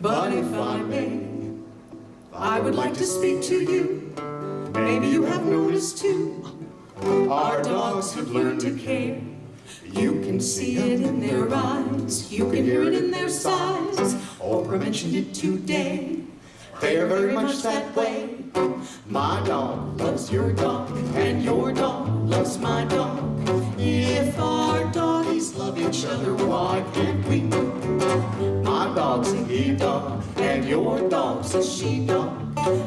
But if I may, I would like to speak to you. Maybe you have noticed too, our dogs have learned to care. You can see it in their eyes, you can hear it in their sighs. Oprah mentioned it today, they are very much that way. My dog loves your dog, and your dog loves my dog. If our doggies love each other, why can't we? My dog's a he dog, and your dog's a she dog.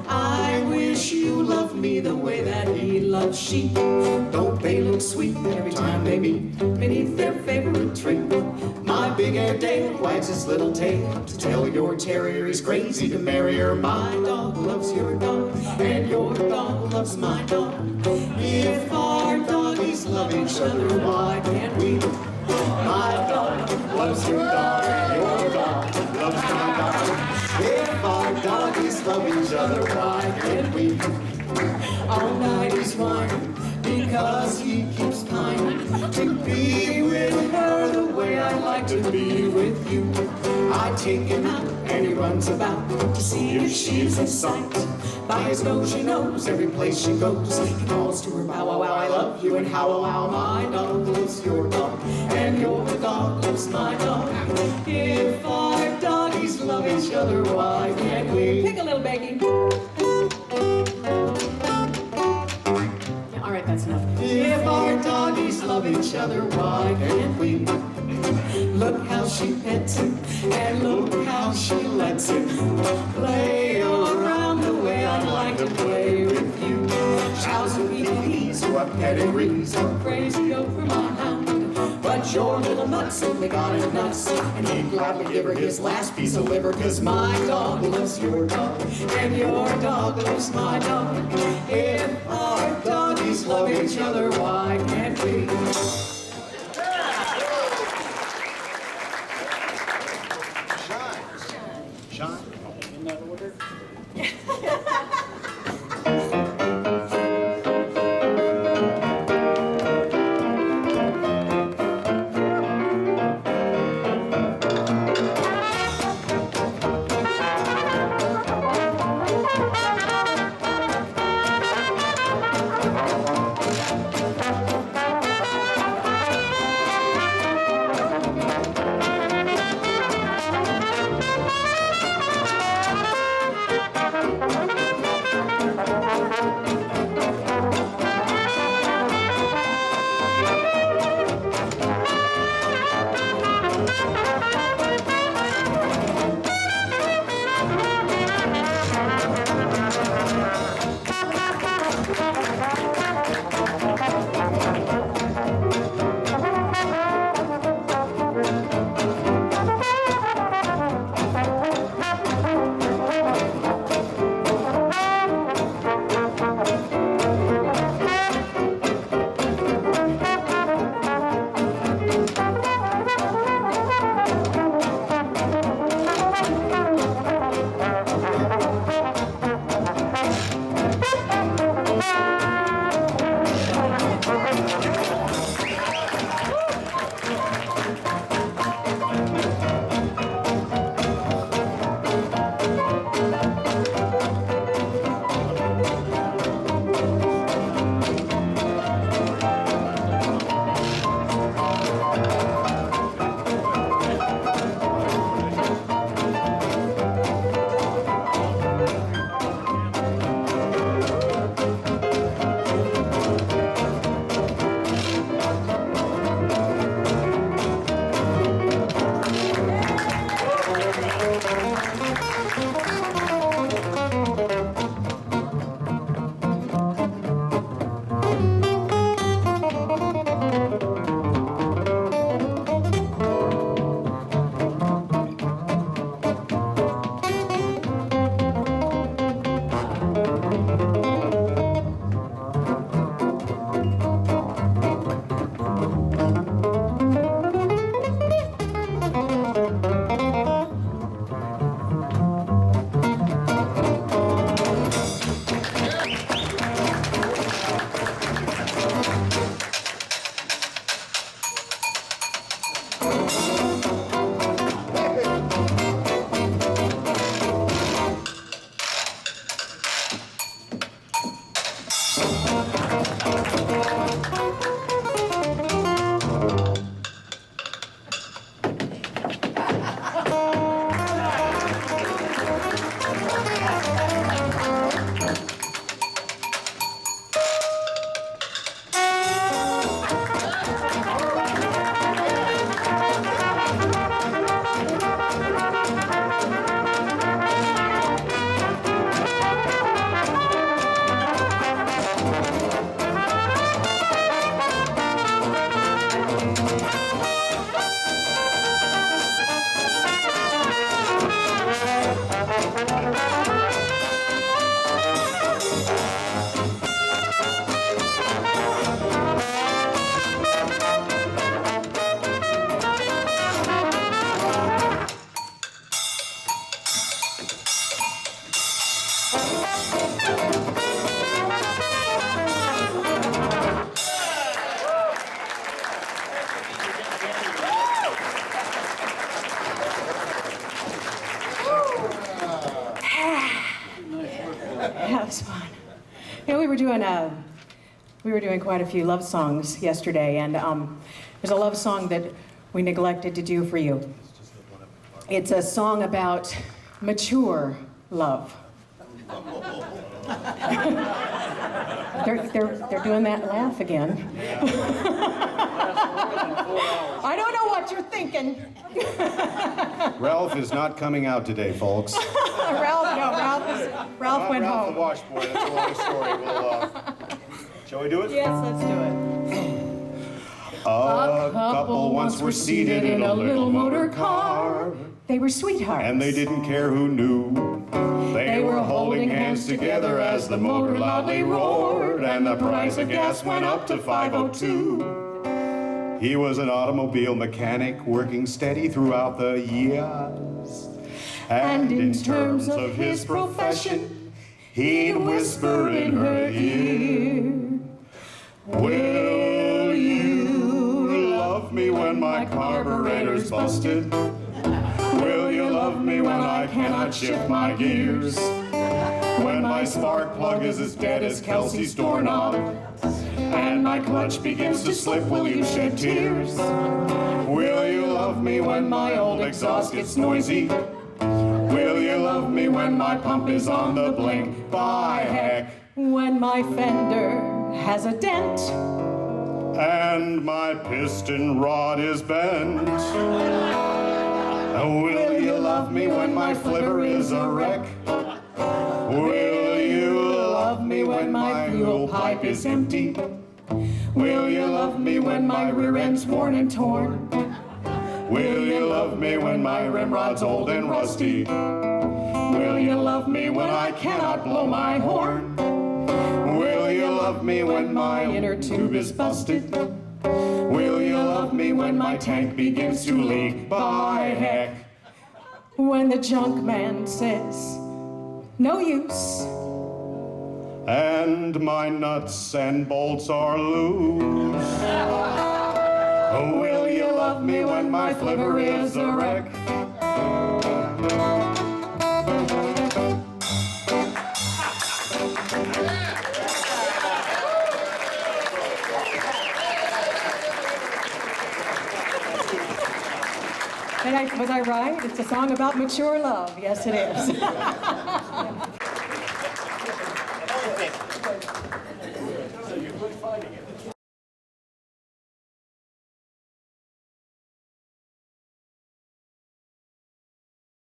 I wish you loved me the way that he loves sheep. Don't they look sweet every time they meet beneath their favorite tree? My big Air Dale wags his little tail to tell your terrier he's crazy to marry her. My dog loves your dog, and your dog loves my dog. If our doggies love each other, why can't we? My dog loves your dog, and your dog loves my dog. If our doggies love each other, why can't we? All night he's whining because he keeps pining to be with her the way I like to be with you. I take him out and he runs about to see if she's in sight. By his nose she knows every place she goes. He calls to her, bow wow wow, I love you, and how wow wow. My dog loves your dog, and your dog loves my dog. If our doggies love each other, why can't we? Pick a little Bakey. All right, that's enough. If our doggies love each other, why can't we? Look how she pets him, and look how she lets him play around the way I'd like to play with you. Chows who eat peas, who have pedigrees, are crazy over my hound. But your little nut simply got it nuts, and he'd gladly give her his last piece of liver. Cause my dog loves your dog, and your dog loves my dog. If our doggies love each other, why can't we? Sean, in that order? That was fun. You know, we were doing quite a few love songs yesterday, and there's a love song that we neglected to do for you. It's a song about mature love. They're doing that laugh again. I don't know what you're thinking. Ralph is not coming out today, folks. Ralph went Ralph home. the washboard. That's a long story. Shall we do it? Yes, let's do it. A couple once were seated in a little motor car, They were sweethearts. and they didn't care who knew. They were holding hands together as the motor loudly roared, and the price of gas went up to $5.02. He was an automobile mechanic working steady throughout the years. And in terms of his profession, he'd whisper in her ear, "Will you love me when my carburetor's busted? Will you love me when I cannot shift my gears? When my spark plug is as dead as Kelsey's doorknob, and my clutch begins to slip, will you shed tears? Will you love me when my old exhaust gets noisy? Will you love me when my pump is on the blink? By heck, When my fender has a dent. and my piston rod is bent. Will you love me when my flipper is a wreck? Will you love me when my fuel pipe is empty? Will you love me when my rear end's worn and torn? Will you love me when my rim rod's old and rusty? Will you love me when I cannot blow my horn? Will you love me when my inner tube is busted? Will you love me when my tank begins to leak? By heck, When the junk man says, no use. and my nuts and bolts are loose. Will you love me when my flipper is a wreck? Was I right? It's a song about mature love. Yes, it is.